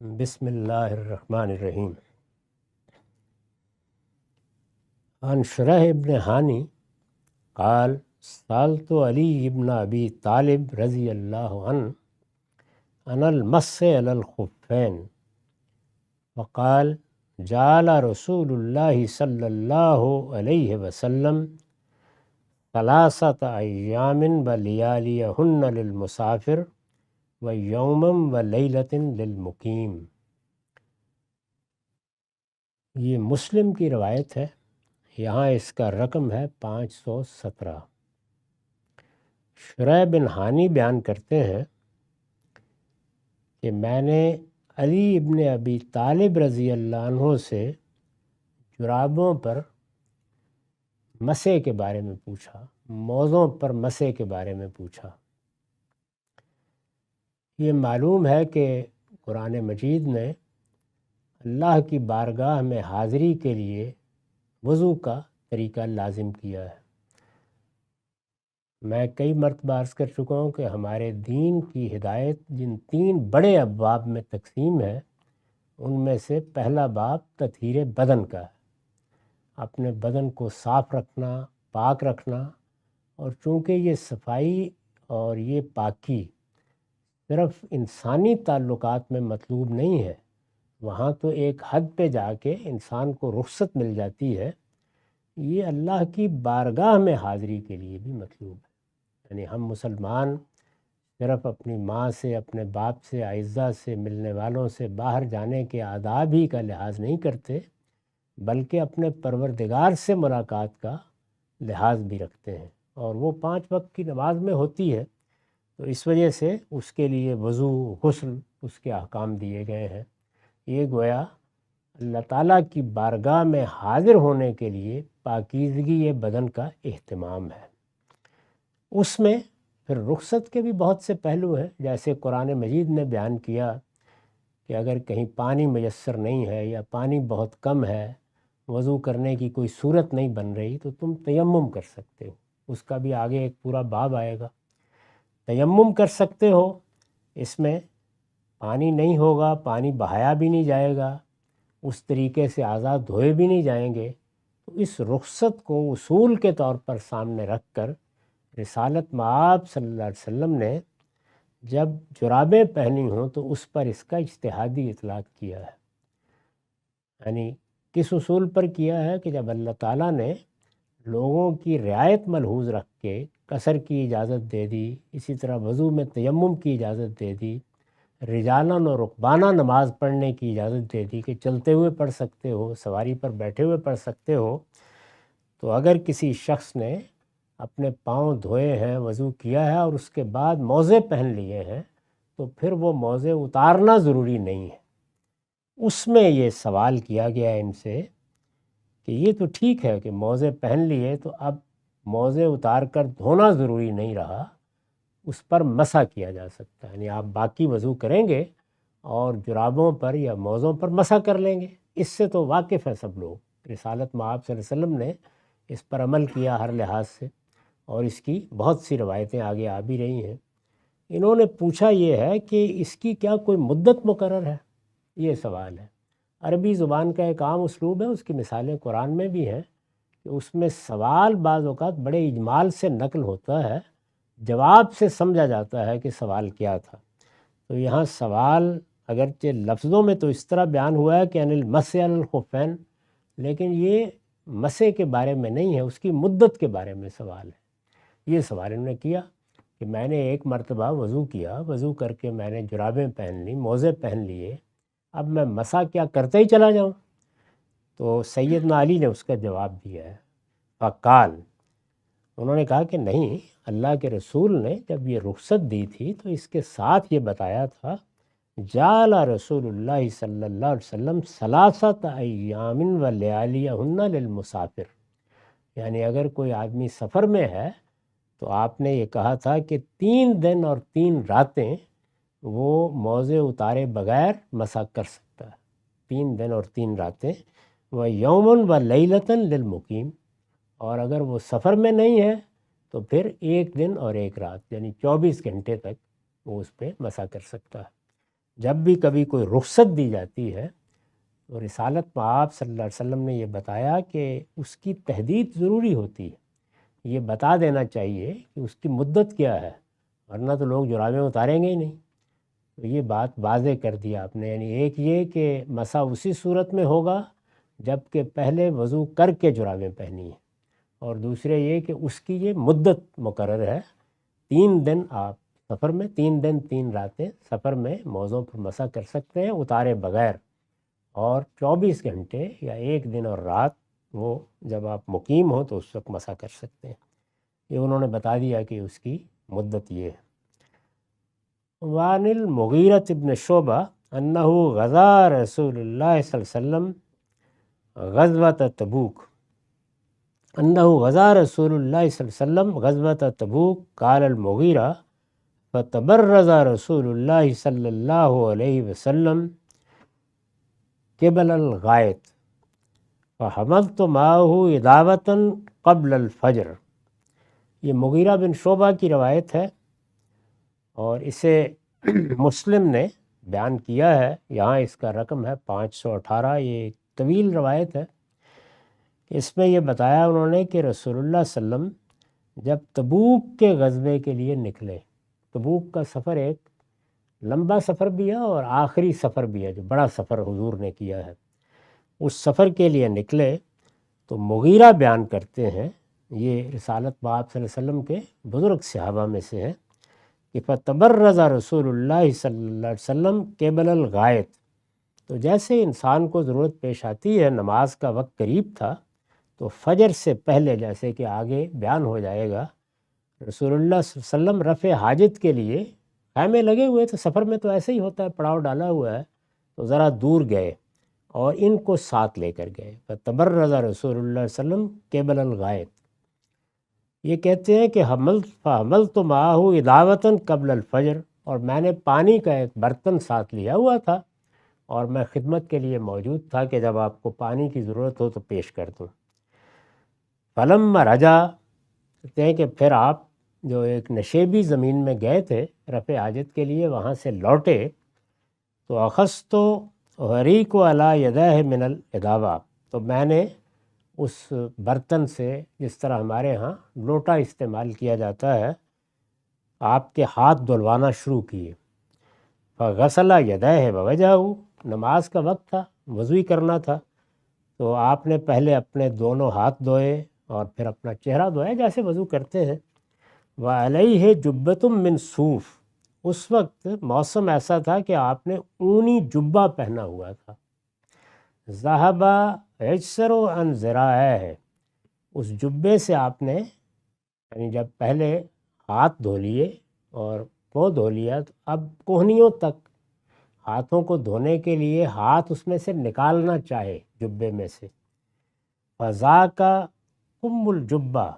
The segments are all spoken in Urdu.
بسم اللہ الرحمن الرحیم۔ عن شرح ابن حانی قال سألت علی ابن ابی طالب رضی اللہ عنہ عن المس علی الخفین وقال جعل رسول اللہ صلی اللہ علیہ وسلم ثلاثة ایام ولیالیہن للمسافر ویوما ولیلة للمقیم۔ یہ مسلم کی روایت ہے، یہاں اس کا رقم ہے 517۔ شرح بن حانی بیان کرتے ہیں کہ میں نے علی ابن ابی طالب رضی اللہ عنہ سے جرابوں پر مسح کے بارے میں پوچھا، موزوں پر مسح کے بارے میں پوچھا۔ یہ معلوم ہے کہ قرآن مجید نے اللہ کی بارگاہ میں حاضری کے لیے وضو کا طریقہ لازم کیا ہے۔ میں کئی مرتبہ عرض کر چکا ہوں کہ ہمارے دین کی ہدایت جن 3 بڑے ابواب میں تقسیم ہے، ان میں سے پہلا باب تطہیر بدن کا ہے، اپنے بدن کو صاف رکھنا، پاک رکھنا۔ اور چونکہ یہ صفائی اور یہ پاکی صرف انسانی تعلقات میں مطلوب نہیں ہے، وہاں تو ایک حد پہ جا کے انسان کو رخصت مل جاتی ہے، یہ اللہ کی بارگاہ میں حاضری کے لیے بھی مطلوب ہے۔ یعنی ہم مسلمان صرف اپنی ماں سے، اپنے باپ سے، اعزہ سے، ملنے والوں سے باہر جانے کے آداب ہی کا لحاظ نہیں کرتے، بلکہ اپنے پروردگار سے ملاقات کا لحاظ بھی رکھتے ہیں، اور وہ 5 وقت کی نماز میں ہوتی ہے۔ تو اس وجہ سے اس کے لیے وضو، غسل، اس کے احکام دیے گئے ہیں۔ یہ گویا اللہ تعالیٰ کی بارگاہ میں حاضر ہونے کے لیے پاکیزگی بدن کا اہتمام ہے۔ اس میں پھر رخصت کے بھی بہت سے پہلو ہیں، جیسے قرآن مجید نے بیان کیا کہ اگر کہیں پانی میسر نہیں ہے یا پانی بہت کم ہے، وضو کرنے کی کوئی صورت نہیں بن رہی، تو تم تیمم کر سکتے ہو۔ اس کا بھی آگے ایک پورا باب آئے گا۔ تیمم کر سکتے ہو، اس میں پانی نہیں ہوگا، پانی بہایا بھی نہیں جائے گا، اس طریقے سے اعضاء دھوئے بھی نہیں جائیں گے۔ تو اس رخصت کو اصول کے طور پر سامنے رکھ کر رسالت مآب صلی اللہ علیہ وسلم نے جب جرابیں پہنی ہوں تو اس پر اس کا اجتہادی اطلاق کیا ہے۔ یعنی کس اصول پر کیا ہے کہ جب اللہ تعالیٰ نے لوگوں کی رعایت ملحوظ رکھ کے قصر کی اجازت دے دی، اسی طرح وضو میں تیمم کی اجازت دے دی، رجالن اور رکبانہ نماز پڑھنے کی اجازت دے دی کہ چلتے ہوئے پڑھ سکتے ہو، سواری پر بیٹھے ہوئے پڑھ سکتے ہو، تو اگر کسی شخص نے اپنے پاؤں دھوئے ہیں، وضو کیا ہے اور اس کے بعد موزے پہن لیے ہیں، تو پھر وہ موزے اتارنا ضروری نہیں ہے۔ اس میں یہ سوال کیا گیا ہے ان سے کہ یہ تو ٹھیک ہے کہ موزے پہن لیے تو اب موزے اتار کر دھونا ضروری نہیں رہا، اس پر مسح کیا جا سکتا ہے، یعنی آپ باقی وضو کریں گے اور جرابوں پر یا موزوں پر مسح کر لیں گے۔ اس سے تو واقف ہے سب لوگ، رسالت مآب صلی اللہ علیہ وسلم نے اس پر عمل کیا ہر لحاظ سے، اور اس کی بہت سی روایتیں آگے آ بھی رہی ہیں۔ انہوں نے پوچھا یہ ہے کہ اس کی کیا کوئی مدت مقرر ہے؟ یہ سوال ہے۔ عربی زبان کا ایک عام اسلوب ہے، اس کی مثالیں قرآن میں بھی ہیں کہ اس میں سوال بعض اوقات بڑے اجمال سے نقل ہوتا ہے، جواب سے سمجھا جاتا ہے کہ سوال کیا تھا۔ تو یہاں سوال اگرچہ لفظوں میں تو اس طرح بیان ہوا ہے کہ ان المسح علی الخفین، لیکن یہ مسح کے بارے میں نہیں ہے، اس کی مدت کے بارے میں سوال ہے۔ یہ سوال انہوں نے کیا کہ میں نے ایک مرتبہ وضو کیا، وضو کر کے میں نے جرابیں پہن لی، موزے پہن لیے، اب میں مسح کیا کرتے ہی چلا جاؤں؟ تو سیدنا علی نے اس کا جواب دیا ہے، فقال، انہوں نے کہا کہ نہیں، اللہ کے رسول نے جب یہ رخصت دی تھی تو اس کے ساتھ یہ بتایا تھا، جعل رسول اللہ صلی اللہ علیہ وسلم ثلاثۃ ایام ولیالیہن للمسافر، یعنی اگر کوئی آدمی سفر میں ہے تو آپ نے یہ کہا تھا کہ 3 دن اور 3 راتیں وہ موزے اتارے بغیر مسح کر سکتا ہے، 3 دن اور 3 راتیں، و یومن و لیلتن للمقیم، اور اگر وہ سفر میں نہیں ہے تو پھر 1 دن اور 1 رات، یعنی 24 گھنٹے تک وہ اس پہ مسح کر سکتا ہے۔ جب بھی کبھی کوئی رخصت دی جاتی ہے تو رسالت میں آپ صلی اللہ علیہ وسلم نے یہ بتایا کہ اس کی تحدید ضروری ہوتی ہے، یہ بتا دینا چاہیے کہ اس کی مدت کیا ہے، ورنہ تو لوگ جرابیں اتاریں گے ہی نہیں۔ تو یہ بات واضح کر دیا آپ نے، یعنی ایک یہ کہ مسح اسی صورت میں ہوگا جب کہ پہلے وضو کر کے جرابیں پہنی ہیں، اور دوسرے یہ کہ اس کی یہ مدت مقرر ہے، 3 دن آپ سفر میں، 3 دن 3 راتیں سفر میں موزوں پر مسح کر سکتے ہیں اتارے بغیر، اور 24 گھنٹے یا 1 دن اور رات وہ جب آپ مقیم ہوں تو اس وقت مسح کر سکتے ہیں۔ یہ انہوں نے بتا دیا کہ اس کی مدت یہ ہے۔ وعن المغیرۃ بن شعبہ انہ غزا رسول اللہ صلی اللہ علیہ وسلم غزوۃ تبوک انہ غزا رسول اللہ صلی اللہ علیہ وسلم غزوۃ تبوک قال المغیرہ فتبرز رسول اللہ صلی اللہ علیہ وسلم قبل الغائط فحملت معه اداوۃ قبل الفجر۔ یہ مغیرہ بن شعبہ کی روایت ہے اور اسے مسلم نے بیان کیا ہے، یہاں اس کا رقم ہے 518۔ یہ ایک طویل روایت ہے۔ اس میں یہ بتایا انہوں نے کہ رسول اللہ صلی اللہ علیہ وسلم جب تبوک کے غزوے کے لیے نکلے، تبوک کا سفر ایک لمبا سفر بھی ہے اور آخری سفر بھی ہے جو بڑا سفر حضور نے کیا ہے، اس سفر کے لیے نکلے تو مغیرہ بیان کرتے ہیں، یہ رسالت باب صلی اللہ علیہ وسلم کے بزرگ صحابہ میں سے ہیں، کہ فتبرز رسول اللہ صلی اللہ علیہ وسلم قبل الغائط، تو جیسے انسان کو ضرورت پیش آتی ہے، نماز کا وقت قریب تھا تو فجر سے پہلے، جیسے کہ آگے بیان ہو جائے گا، رسول اللہ صلی اللہ علیہ وسلم رفع حاجت کے لیے خیمے لگے ہوئے تھے، سفر میں تو ایسے ہی ہوتا ہے، پڑاؤ ڈالا ہوا ہے، تو ذرا دور گئے اور ان کو ساتھ لے کر گئے۔ فتبرز رسول اللہ صلی اللہ علیہ وسلم قبل الغائط، یہ کہتے ہیں کہ حملت معه اداوۃ قبل الفجر، اور میں نے پانی کا ایک برتن ساتھ لیا ہوا تھا اور میں خدمت کے لیے موجود تھا کہ جب آپ کو پانی کی ضرورت ہو تو پیش کر دوں۔ فلما رجا، کہتے ہیں کہ پھر آپ جو ایک نشیبی زمین میں گئے تھے رفع حاجت کے لیے، وہاں سے لوٹے تو اخذت حریق علی یدہ من الاداوہ، تو میں نے اس برتن سے، جس طرح ہمارے ہاں لوٹا استعمال کیا جاتا ہے، آپ کے ہاتھ دھلوانا شروع کیے۔ فغسل یدیہ ووجہہ، نماز کا وقت تھا، وضو ہی کرنا تھا، تو آپ نے پہلے اپنے دونوں ہاتھ دھوئے اور پھر اپنا چہرہ دھویا جیسے وضو کرتے ہیں۔ وعلیہ جبۃ من صوف، اس وقت موسم ایسا تھا کہ آپ نے اونی جبہ پہنا ہوا تھا۔ ذہب یجسر عن ذراعیہ، اس جبے سے آپ نے، یعنی جب پہلے ہاتھ دھو لیے اور وہ دھو لیا تو اب کوہنیوں تک ہاتھوں کو دھونے کے لیے ہاتھ اس میں سے نکالنا چاہے جبے میں سے، فذاک ام الجبہ،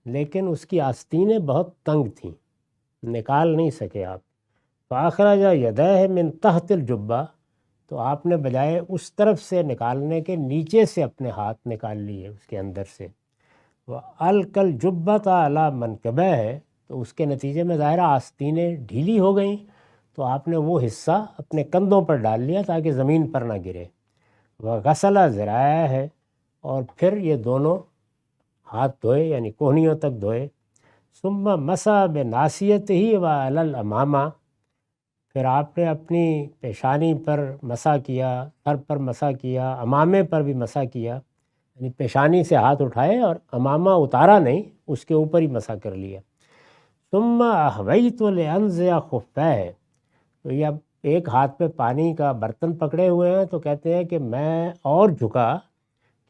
لیکن اس کی آستینیں بہت تنگ تھیں، نکال نہیں سکے آپ۔ فاخرج یدیہ من تحت الجبہ، تو آپ نے بجائے اس طرف سے نکالنے کے نیچے سے اپنے ہاتھ نکال لیے اس کے اندر سے۔ وَأَلْقَى الْجُبَّةَ عَلَى مَنْكِبَيْهِ، تو اس کے نتیجے میں ظاہر آستینیں ڈھیلی ہو گئیں، تو آپ نے وہ حصہ اپنے کندھوں پر ڈال لیا تاکہ زمین پر نہ گرے۔ وَغَسَلَ ذِرَاعَیْهِ، اور پھر یہ دونوں ہاتھ دھوئے یعنی کوہنیوں تک دھوئے۔ ثُمَّ مَسَحَ بِنَاصِیَتِهِ وَعَلَى الْأَمَامَةِ، پھر آپ نے اپنی پیشانی پر مسح کیا، سر پر مسح کیا، امامے پر بھی مسح کیا، یعنی پیشانی سے ہاتھ اٹھائے اور امامہ اتارا نہیں، اس کے اوپر ہی مسح کر لیا۔ ثم احویت لانزع خفیہ، تو یہ اب ایک ہاتھ پہ پانی کا برتن پکڑے ہوئے ہیں، تو کہتے ہیں کہ میں اور جھکا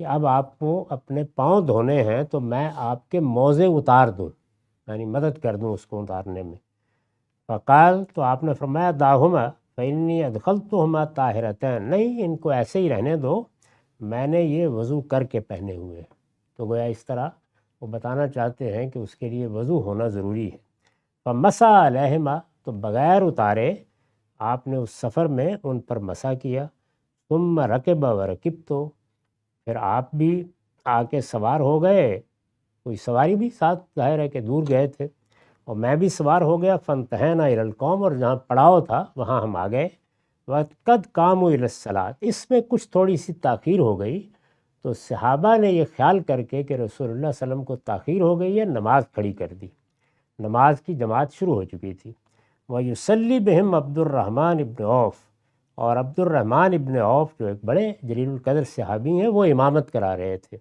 کہ اب آپ کو اپنے پاؤں دھونے ہیں تو میں آپ کے موزے اتار دوں، یعنی مدد کر دوں اس کو اتارنے میں۔ فقال، تو آپ نے فرمایا داہما فإنی ادخلتہما طاہرتین، نہیں ان کو ایسے ہی رہنے دو، میں نے یہ وضو کر کے پہنے ہوئے۔ تو گویا اس طرح وہ بتانا چاہتے ہیں کہ اس کے لیے وضو ہونا ضروری ہے۔ فمسح علیہما، تو بغیر اتارے آپ نے اس سفر میں ان پر مسح کیا۔ ثم رکب ورکبت، پھر آپ بھی آ کے سوار ہو گئے، کوئی سواری بھی ساتھ، ظاہر ہے کہ دور گئے تھے، اور میں بھی سوار ہو گیا۔ فانتہینا الی القوم، اور جہاں پڑاؤ تھا وہاں ہم آ گئے۔ وقد قاموا الی الصلاۃ، اس میں کچھ تھوڑی سی تاخیر ہو گئی تو صحابہ نے یہ خیال کر کے کہ رسول اللہ صلی اللہ علیہ وسلم کو تاخیر ہو گئی ہے، نماز کھڑی کر دی، نماز کی جماعت شروع ہو چکی تھی۔ وَيُصَلِّي بِهِمْ عبد الرحمن ابن عوف، اور عبد الرحمن ابن عوف جو ایک بڑے جلیل القدر صحابی ہیں، وہ امامت کرا رہے تھے۔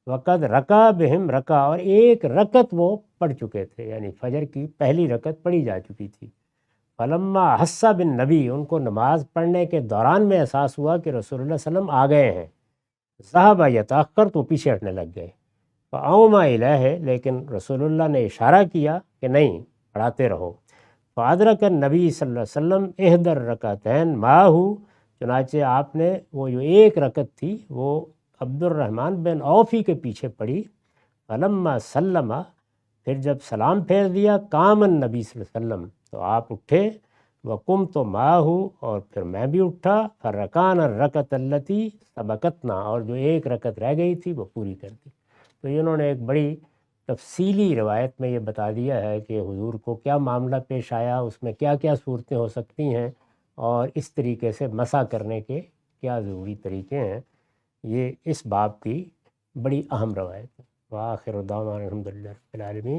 وقد رکع بہم رکع، اور ایک رکعت وہ پڑھ چکے تھے، یعنی فجر کی پہلی رکعت پڑھی جا چکی تھی۔ فلما احس بالنبی، ان کو نماز پڑھنے کے دوران میں احساس ہوا کہ رسول اللہ صلی اللہ علیہ وسلم آ گئے ہیں، ذهب یتأخر، تو پیچھے ہٹنے لگ گئے۔ فأومى الیہ، لیکن رسول اللہ نے اشارہ کیا کہ نہیں، پڑھاتے رہو۔ فادرک النبی صلی اللہ علیہ وسلم احدى الرکعتین معہ، چنانچہ آپ نے وہ جو ایک رکعت تھی وہ عبد الرحمن بن عوف ہی کے پیچھے پڑھی۔ فلما سلم، پھر جب سلام پھیر دیا، قام النبی صلی اللہ علیہ وسلم، تو آپ اٹھے، وقمت معہ، اور پھر میں بھی اٹھا، فرکعنا الرکعۃ التی سبقتنا، اور جو ایک رکعت رہ گئی تھی وہ پوری کر دی۔ تو انہوں نے ایک بڑی تفصیلی روایت میں یہ بتا دیا ہے کہ حضور کو کیا معاملہ پیش آیا، اس میں کیا کیا صورتیں ہو سکتی ہیں، اور اس طریقے سے مسح کرنے کے کیا ضروری طریقے ہیں۔ یہ اس باب کی بڑی اہم روایت ہے۔ وآخر دعوانا الحمد للہ رب العالمین۔